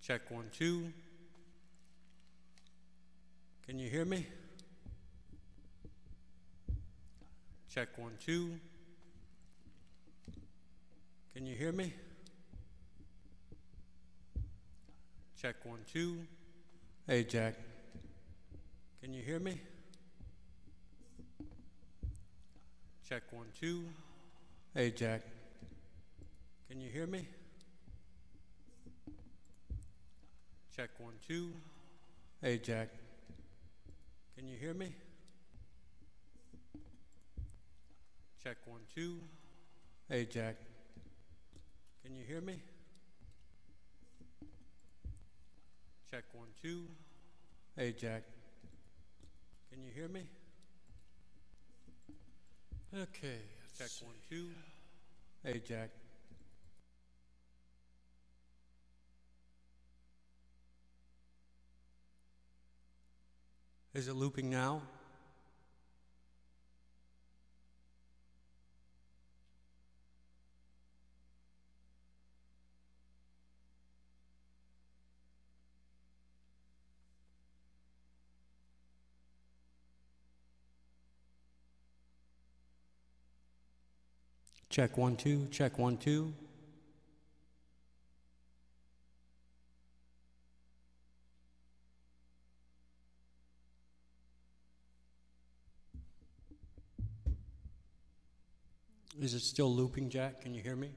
Check 1, 2. Can you hear me? Check 1, 2. Can you hear me? Check 1, 2. Hey, Jack. Can you hear me? Check 1, 2. Hey, Jack. Can you hear me? Check 1, 2. Hey, Jack. Can you hear me? Check 1, 2. Hey, Jack. Can you hear me? Check 1, 2. Hey, Jack. Can you hear me? Okay. Check 1, 2. Hey, Jack. Is it looping now? Check 1, 2. Check 1, 2. Is it still looping, Jack? Can you hear me?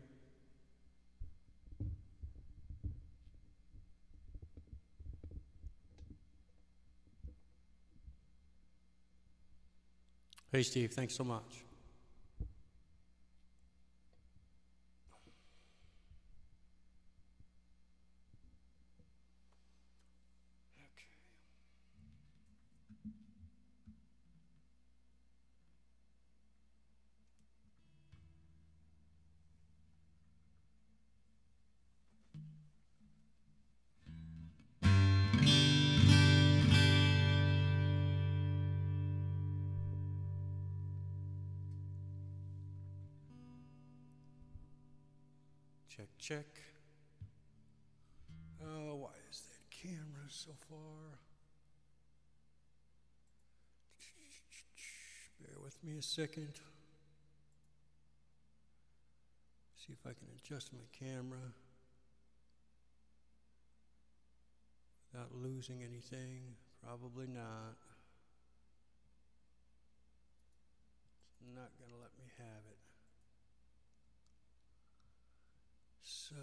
Hey, Steve, thanks so much. Check, check. Oh, why is that camera so far? Bear with me a second. See if I can adjust my camera without losing anything. Probably not. It's not going to let me have it. So,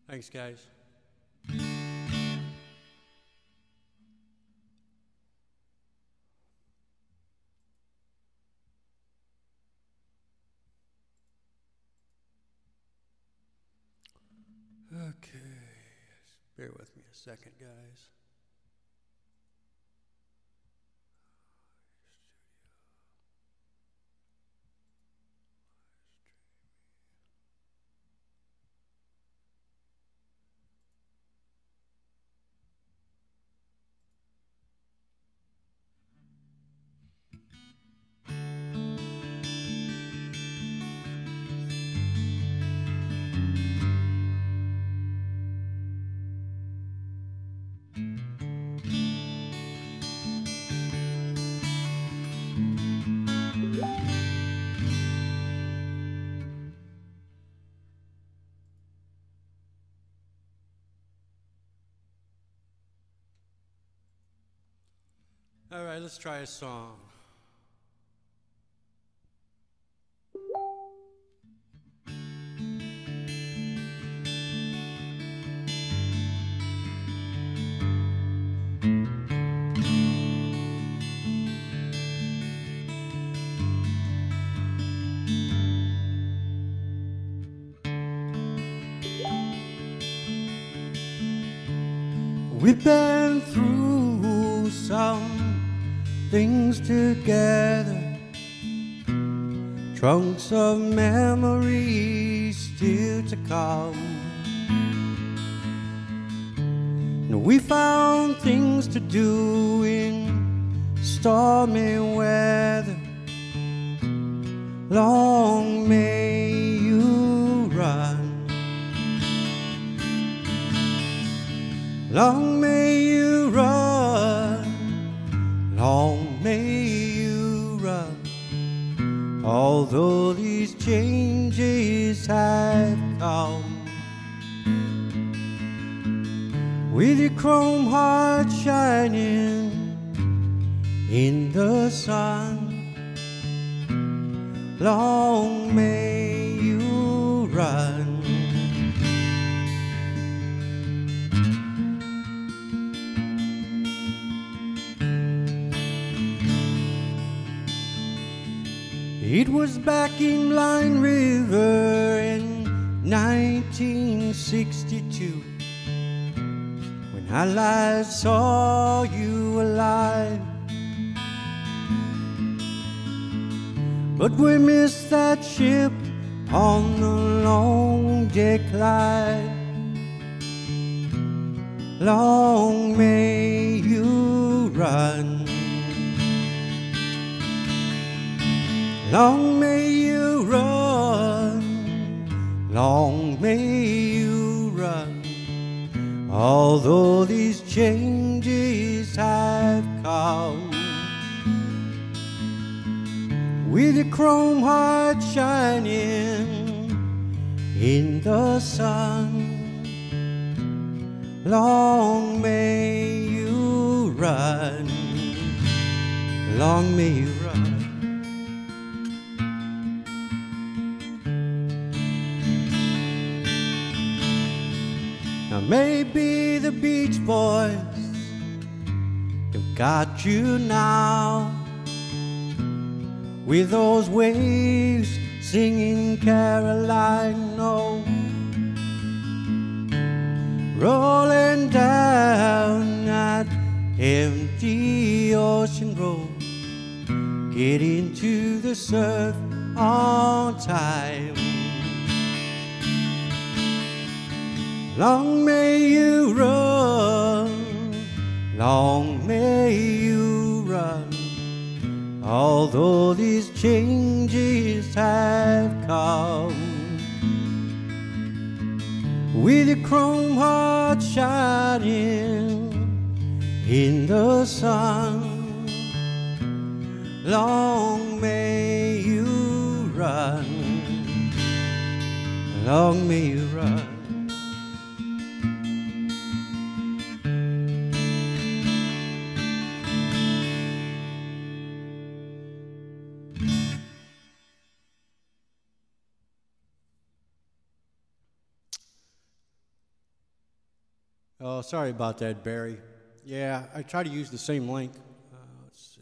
thanks, guys. Okay, bear with me a second, guys. All right, let's try a song. We've been through some things together, trunks of memories still to come. And we found things to do in stormy weather. Long may you run, long may you run, long may you run. Although these changes have come, with your chrome heart shining in the sun, long may you run. It was back in Blind River in 1962 when I last saw you alive. But we missed that ship on the long deck line. Long may you run, long may you run, long may you run. Although these changes have come, with your chrome heart shining in the sun, long may you run, long may you run. Now maybe the Beach Boys have got you now, with those waves singing Caroline, no, rolling down that empty ocean road, getting to the surf on time. Long may you run, long may you run. Although these changes have come, with your chrome heart shining in the sun, long may you run, long may you run. Oh, sorry about that, Barry. Yeah, I try to use the same link. Let's see.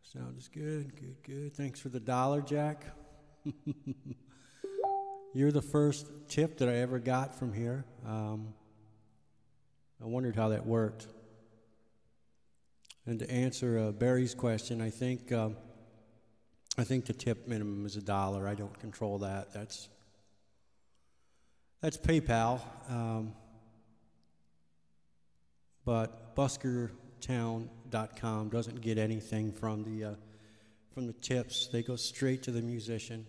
Sound is good, good, good. Thanks for the $1, Jack. You're the first tip that I ever got from here. I wondered how that worked. And to answer Barry's question, I think the tip minimum is $1. I don't control that. That's PayPal, but buskertown.com doesn't get anything from the tips. They go straight to the musician.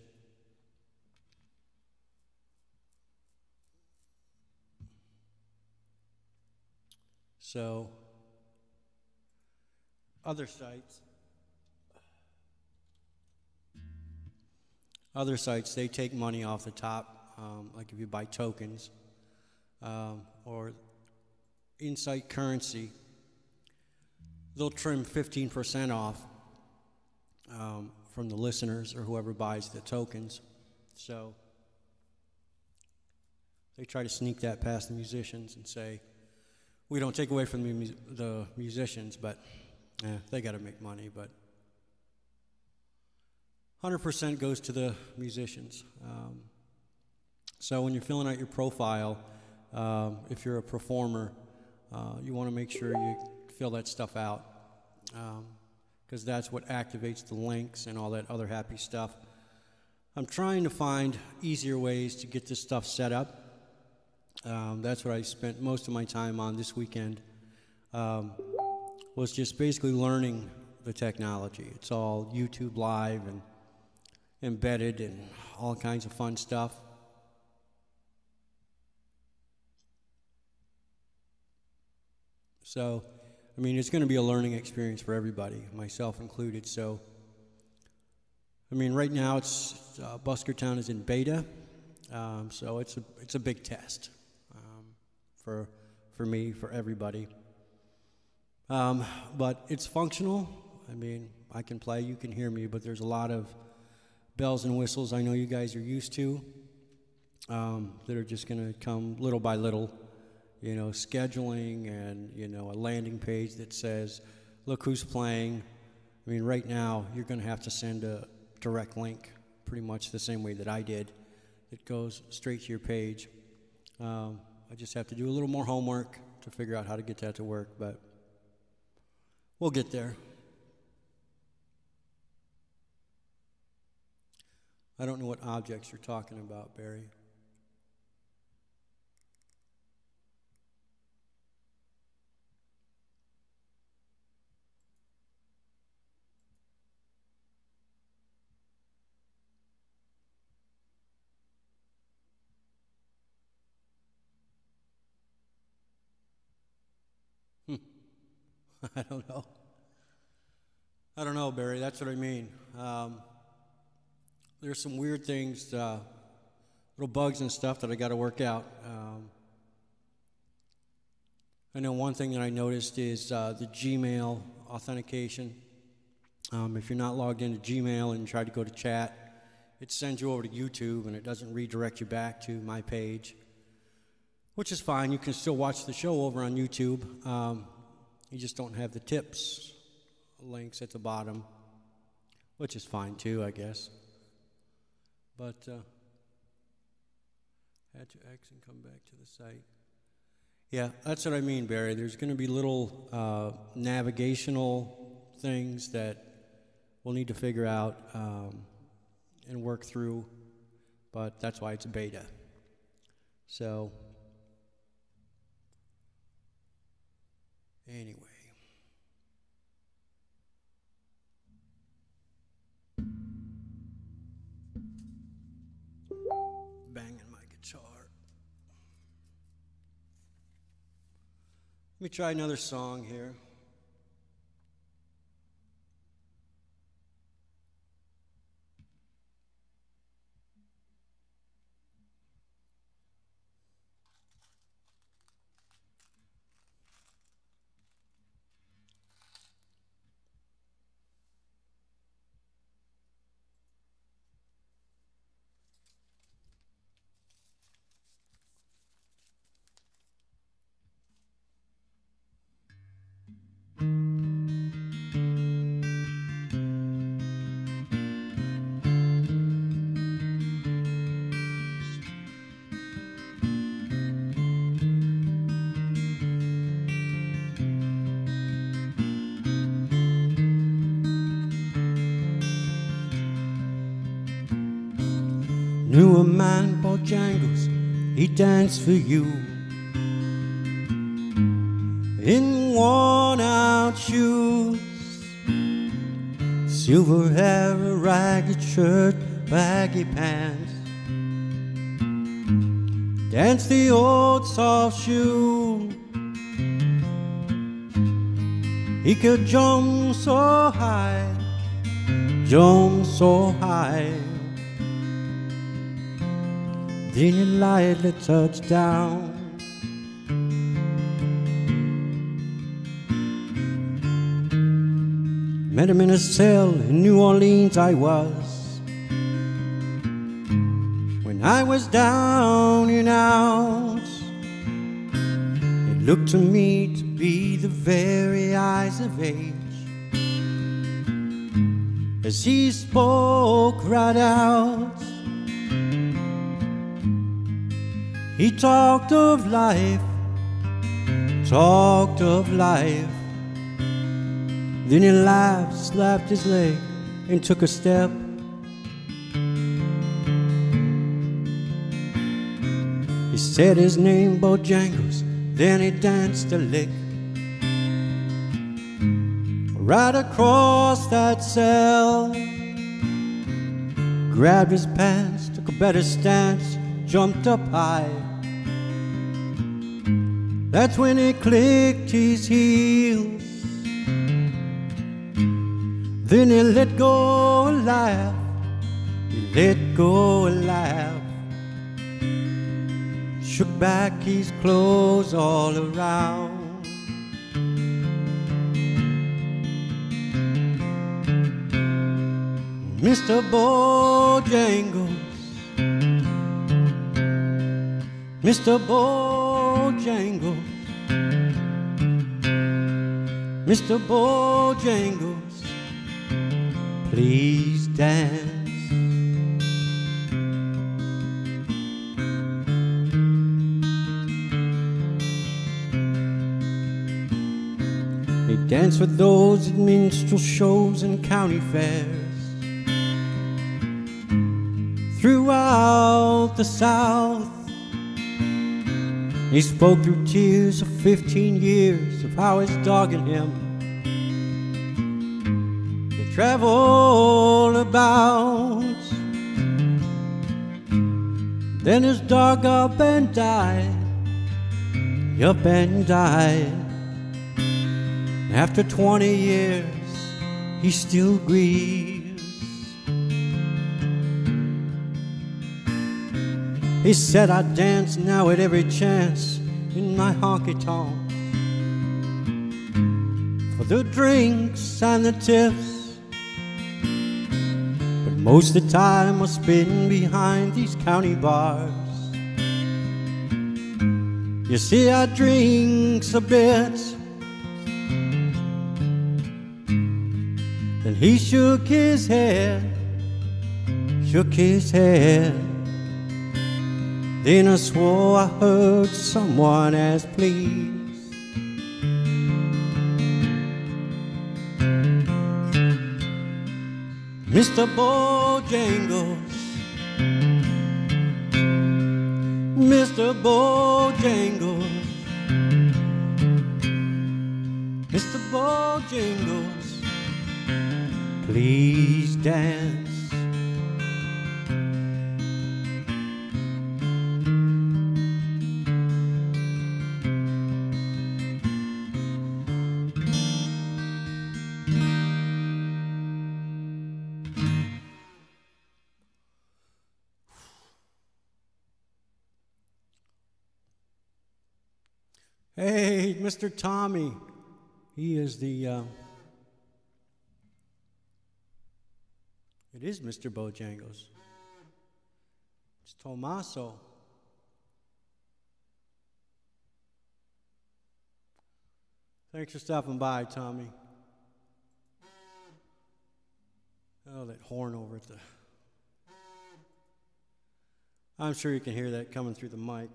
So other sites, they take money off the top. Like if you buy tokens or Insight Currency, they'll trim 15% off from the listeners or whoever buys the tokens. So they try to sneak that past the musicians and say, we don't take away from the musicians, but they got to make money. But 100% goes to the musicians. So when you're filling out your profile, if you're a performer, you want to make sure you fill that stuff out, because that's what activates the links and all that other happy stuff. I'm trying to find easier ways to get this stuff set up. That's what I spent most of my time on this weekend, was just basically learning the technology. It's all YouTube Live and embedded and all kinds of fun stuff. So, I mean, it's going to be a learning experience for everybody, myself included. So, I mean, right now it's Buskertown is in beta, so it's a big test for me, for everybody. But it's functional. I mean, I can play, you can hear me, but there's a lot of bells and whistles I know you guys are used to that are just going to come little by little. You know, scheduling and, you know, a landing page that says, look who's playing. I mean, right now, you're going to have to send a direct link, pretty much the same way that I did. It goes straight to your page. I just have to do a little more homework to figure out how to get that to work, but we'll get there. I don't know what objects you're talking about, Barry. I don't know. I don't know, Barry. That's what I mean. There's some weird things, little bugs and stuff that I got to work out. I know one thing that I noticed is the Gmail authentication. If you're not logged into Gmail and you try to go to chat, it sends you over to YouTube and it doesn't redirect you back to my page, which is fine. You can still watch the show over on YouTube. You just don't have the tips links at the bottom, which is fine too, I guess. But add to X and come back to the site. Yeah, that's what I mean, Barry. There's going to be little navigational things that we'll need to figure out and work through, but that's why it's a beta. So, anyway. Banging my guitar. Let me try another song here. Knew a man, Bojangles, he danced for you in worn-out shoes, silver hair, a ragged shirt, baggy pants. Danced the old soft shoe. He could jump so high, jump so high. Then he lightly touched down. Met him in a cell in New Orleans I was, when I was down and out. It looked to me to be the very eyes of age, as he spoke right out. He talked of life, Then he laughed, slapped his leg, and took a step. He said his name, Bojangles, then he danced a lick. Right across that cell, grabbed his pants, took a better stance, jumped up high. That's when he clicked his heels. Then he let go a laugh, he let go a laugh, shook back his clothes all around. Mr. Bojangles, Mr. Bojangles, Mr. Bojangles, please dance. He danced with those at minstrel shows and county fairs throughout the South. He spoke through tears of 15 years of how his dog and him they traveled about. Then his dog up and died, up and died. After 20 years, he still grieves. He said, I dance now at every chance in my honky-tonk for the drinks and the tips, but most of the time I spend behind these county bars. You see, I drinks a bit. Then he shook his head, shook his head. Then I swore I heard someone ask, please. Mr. Bojangles, Mr. Bojangles, Mr. Bojangles, please dance. Hey, Mr. Tommy. He is the, it is Mr. Bojangles. It's Tommaso. Thanks for stopping by, Tommy. Oh, that horn over at the... I'm sure you can hear that coming through the mic.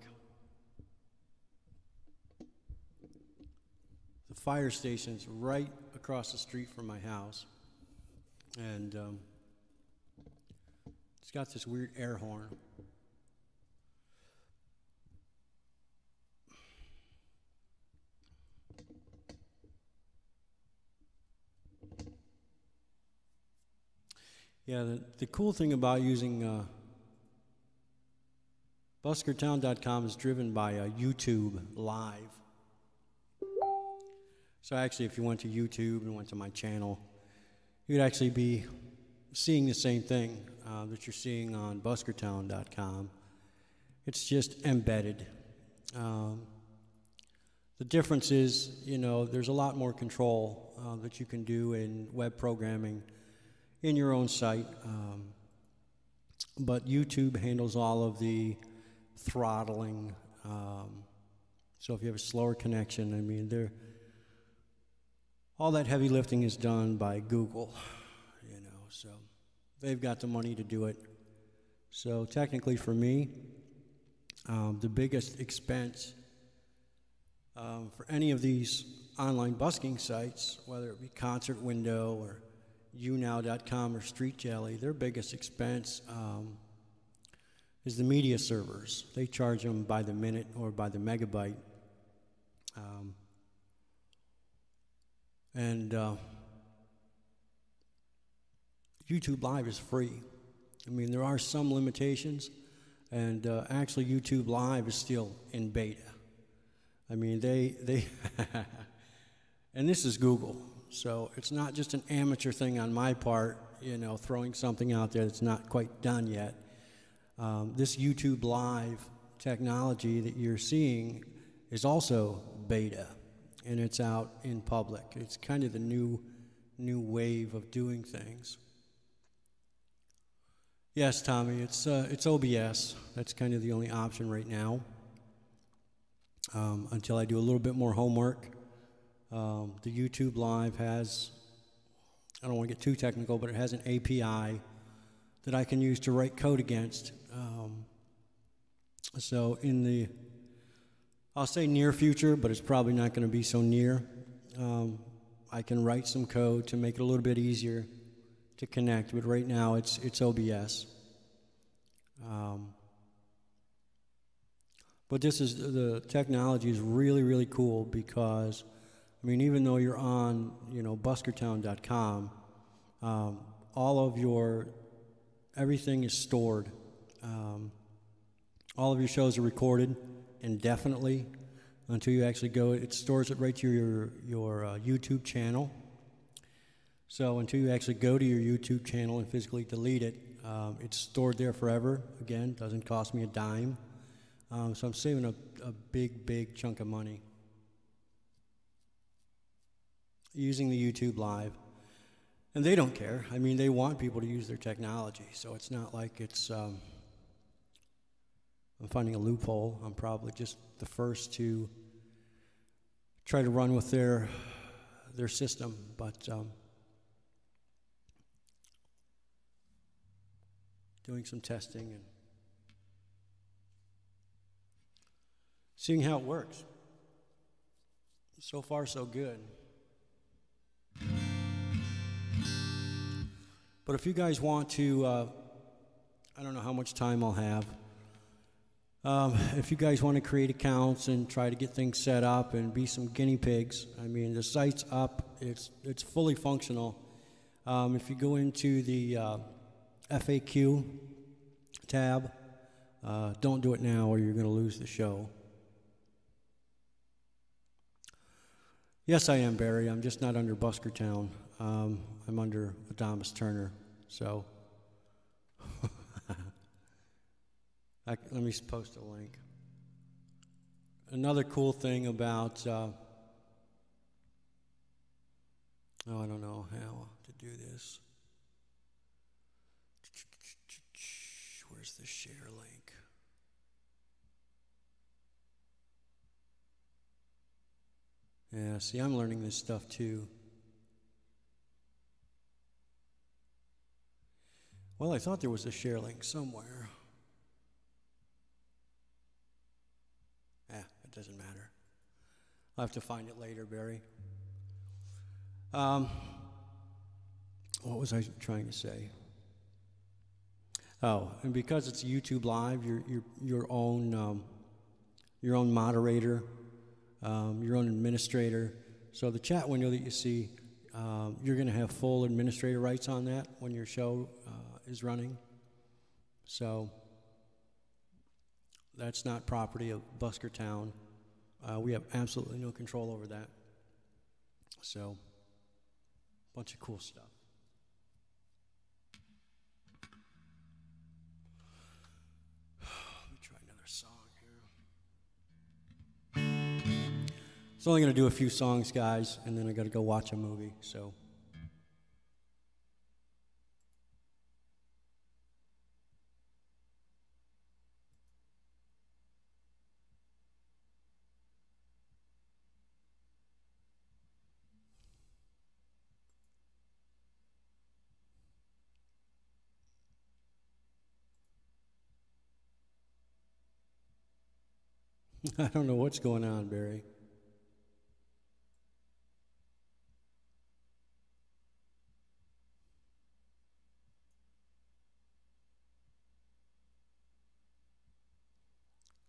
The fire station's right across the street from my house, and it's got this weird air horn. Yeah, the cool thing about using buskertown.com is driven by YouTube Live. So actually, if you went to YouTube and went to my channel, you'd actually be seeing the same thing that you're seeing on buskertown.com. It's just embedded. The difference is, you know, there's a lot more control that you can do in web programming in your own site. But YouTube handles all of the throttling. So if you have a slower connection, I mean, all that heavy lifting is done by Google, you know, so they've got the money to do it. So technically for me, the biggest expense for any of these online busking sites, whether it be Concert Window or YouNow.com or Street Jelly, their biggest expense is the media servers. They charge them by the minute or by the megabyte. And YouTube Live is free. I mean, there are some limitations, and actually YouTube Live is still in beta. I mean, they and this is Google, so it's not just an amateur thing on my part, you know, throwing something out there that's not quite done yet. This YouTube Live technology that you're seeing is also beta, and it's out in public. It's kind of the new wave of doing things. Yes, Tommy, it's OBS. That's kind of the only option right now. Until I do a little bit more homework. The YouTube Live has, I don't want to get too technical, but it has an API that I can use to write code against. So in the, I'll say near future, but it's probably not going to be so near, I can write some code to make it a little bit easier to connect, but right now it's OBS. But this is, the technology is really, really cool because, I mean, even though you're on, you know, buskertown.com, all of your, everything is stored. All of your shows are recorded indefinitely until you actually go, it stores it right to your YouTube channel. So until you actually go to your YouTube channel and physically delete it, it's stored there forever. Again, doesn't cost me a dime. So I'm saving a big chunk of money using the YouTube Live. And they don't care. I mean, they want people to use their technology. So it's not like it's, I'm finding a loophole. I'm probably just the first to try to run with their system. But doing some testing and seeing how it works. So far, so good. But if you guys want to, I don't know how much time I'll have. If you guys want to create accounts and try to get things set up and be some guinea pigs, I mean, the site's up. It's fully functional. If you go into the FAQ tab, don't do it now or you're going to lose the show. Yes, I am, Barry. I'm just not under Buskertown. I'm under Adamus Turner. So let me post a link. Another cool thing about, oh, I don't know how to do this. Where's the share link? Yeah, see, I'm learning this stuff too. Well, I thought there was a share link somewhere. It doesn't matter. I'll have to find it later, Barry. What was I trying to say? Oh, and because it's YouTube Live, your own moderator, your own administrator. So the chat window that you see, you're going to have full administrator rights on that when your show is running. So that's not property of Buskertown. We have absolutely no control over that. So, a bunch of cool stuff. Let me try another song here. It's only going to do a few songs, guys, and then I got to go watch a movie. So. I don't know what's going on, Barry.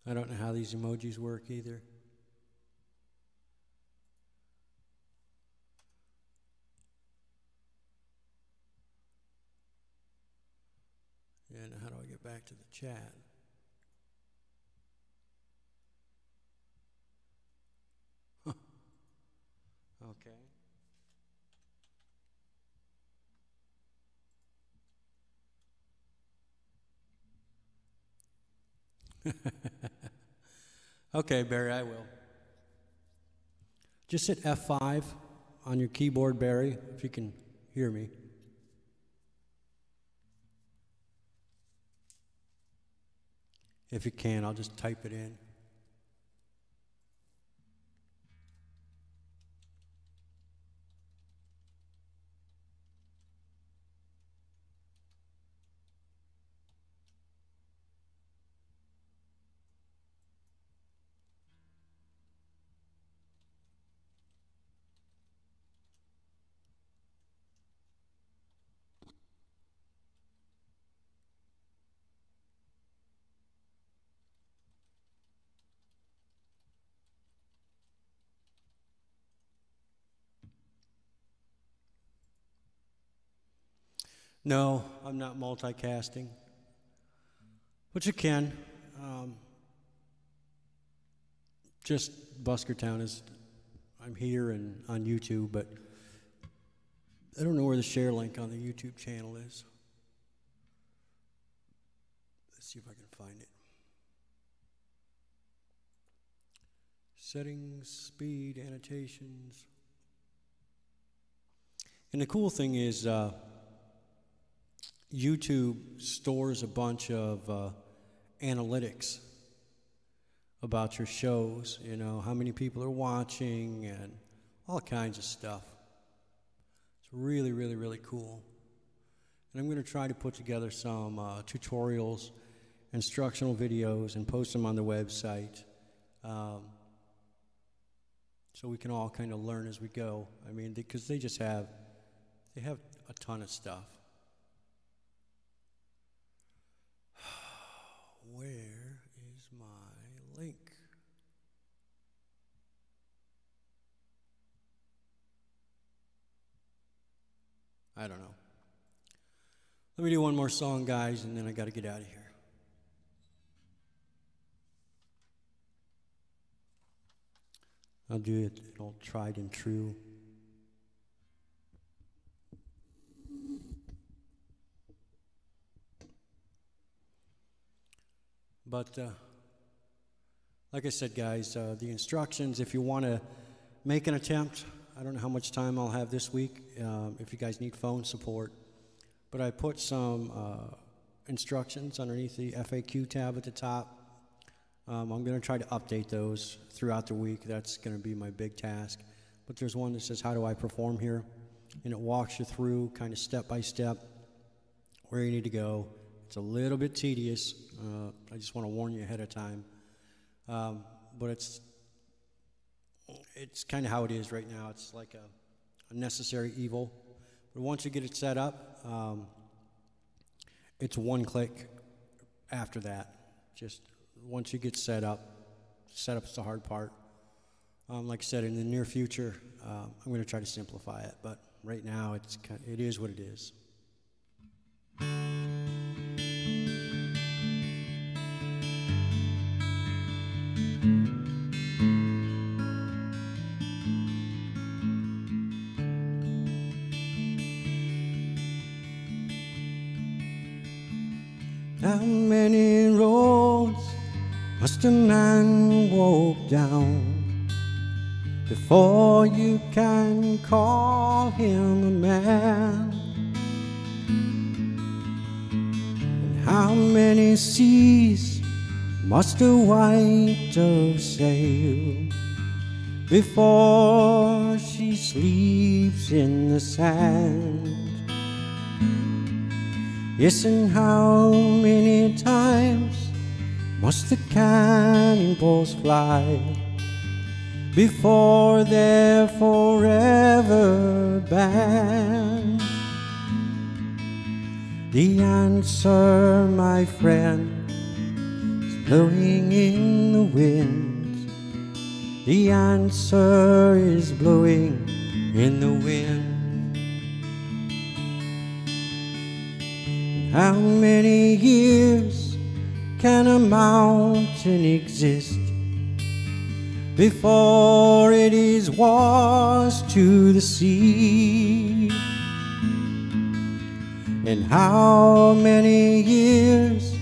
I don't know how these emojis work either. And how do I get back to the chat? Okay. Okay, Barry, I will. Just hit F5 on your keyboard, Barry, if you can hear me. If you can, I'll just type it in. No, I'm not multicasting, but you can. Just Buskertown is, I'm here and on YouTube, but I don't know where the share link on the YouTube channel is. Let's see if I can find it. Settings, speed, annotations. And the cool thing is, YouTube stores a bunch of analytics about your shows, you know, how many people are watching and all kinds of stuff. It's really, really, really cool. And I'm going to try to put together some tutorials, instructional videos, and post them on the website so we can all kind of learn as we go. I mean, because they have a ton of stuff. Where is my link? I don't know. Let me do one more song, guys, and then I got to get out of here. I'll do it all tried and true. But like I said, guys, the instructions, if you want to make an attempt, I don't know how much time I'll have this week, if you guys need phone support, but I put some instructions underneath the FAQ tab at the top. I'm going to try to update those throughout the week. That's going to be my big task. But there's one that says, how do I perform here? And it walks you through kind of step by step where you need to go. It's a little bit tedious. I just want to warn you ahead of time. But it's kind of how it is right now. It's like a necessary evil. But once you get it set up, it's one click after that. Just once you get setup's the hard part. Like I said, in the near future, I'm going to try to simplify it. But right now, it is what it is. How many roads must a man walk down before you can call him a man? And how many seas must a white dove sail before she sleeps in the sand? Yes, and how many times must the cannonballs fly before they're forever banned? The answer, my friend, is blowing in the wind. The answer is blowing in the wind. How many years can a mountain exist before it is washed to the sea? And how many years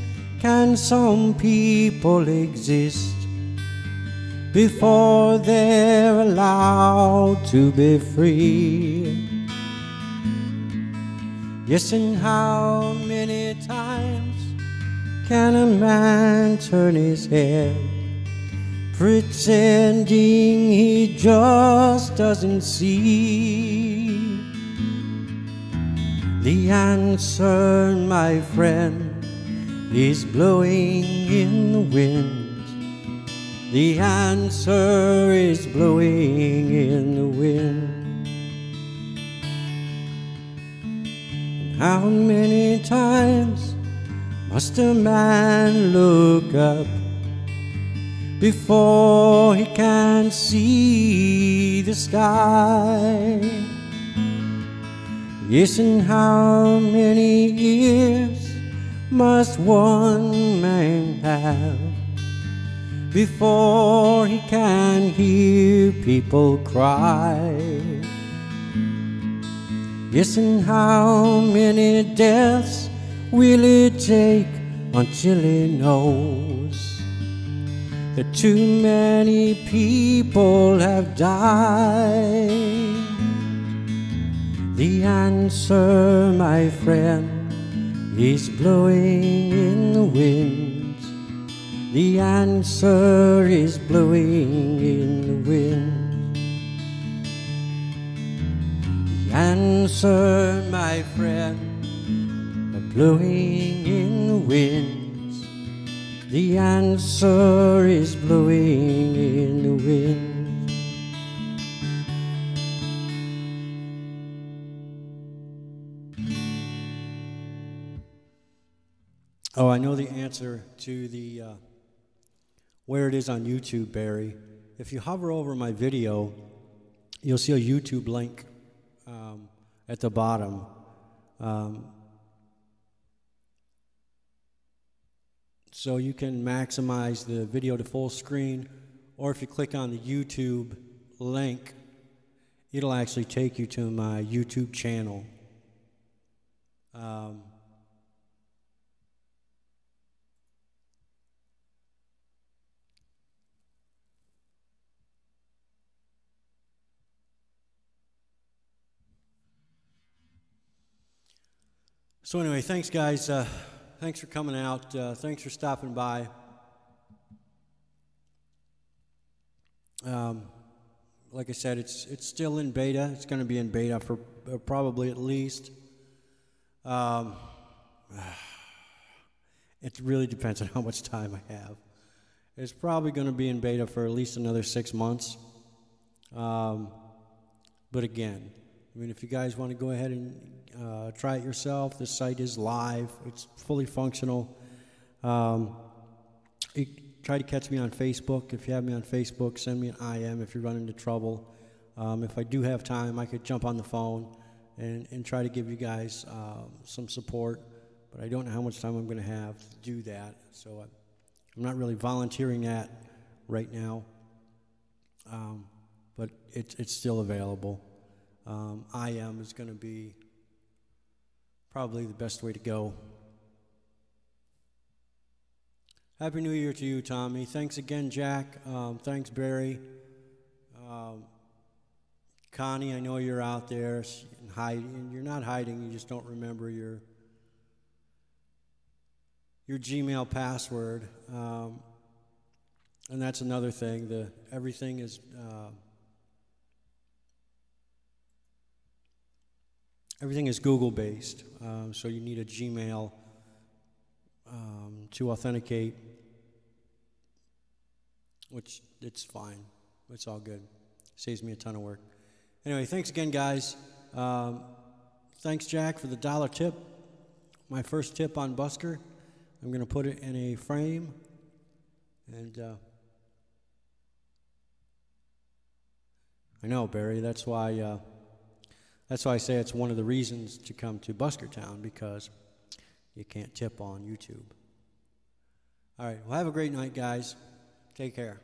can some people exist before they're allowed to be free? Yes, and how many times can a man turn his head, pretending he just doesn't see? The answer, my friend, is blowing in the wind. The answer is blowing in the wind. And how many times must a man look up before he can see the sky? Yes, and how many ears must one man have before he can hear people cry? Yes, and how many deaths will it take until he knows that too many people have died? The answer, my friend, is blowing in the wind. The answer is blowing in the wind. The answer, my friend, blowing in the wind. The answer is blowing in the wind. Oh, I know the answer to the where it is on YouTube, Barry. If you hover over my video, you'll see a YouTube link at the bottom. So you can maximize the video to full screen, or if you click on the YouTube link, it'll actually take you to my YouTube channel. So anyway, thanks guys. Thanks for coming out. Thanks for stopping by. Like I said, it's still in beta. It's going to be in beta for probably at least. It really depends on how much time I have. It's probably going to be in beta for at least another 6 months. But again, I mean, if you guys want to go ahead and try it yourself, the site is live. It's fully functional. You try to catch me on Facebook. If you have me on Facebook, send me an IM if you run into trouble. If I do have time, I could jump on the phone and try to give you guys some support. But I don't know how much time I'm going to have to do that. So I'm not really volunteering that right now. But it's still available. IM is going to be probably the best way to go. Happy New Year to you, Tommy. Thanks again, Jack. Thanks, Barry. Connie, I know you're out there hiding. You're not hiding, you just don't remember your Gmail password. And that's another thing. Everything is Google based, so you need a Gmail to authenticate, which it's fine. It's all good. Saves me a ton of work. Anyway, thanks again, guys. Thanks, Jack, for the $1 tip. My first tip on Busker. I'm going to put it in a frame And I know, Barry, that's why I say it's one of the reasons to come to Buskertown, because you can't tip on YouTube. All right, well, have a great night, guys. Take care.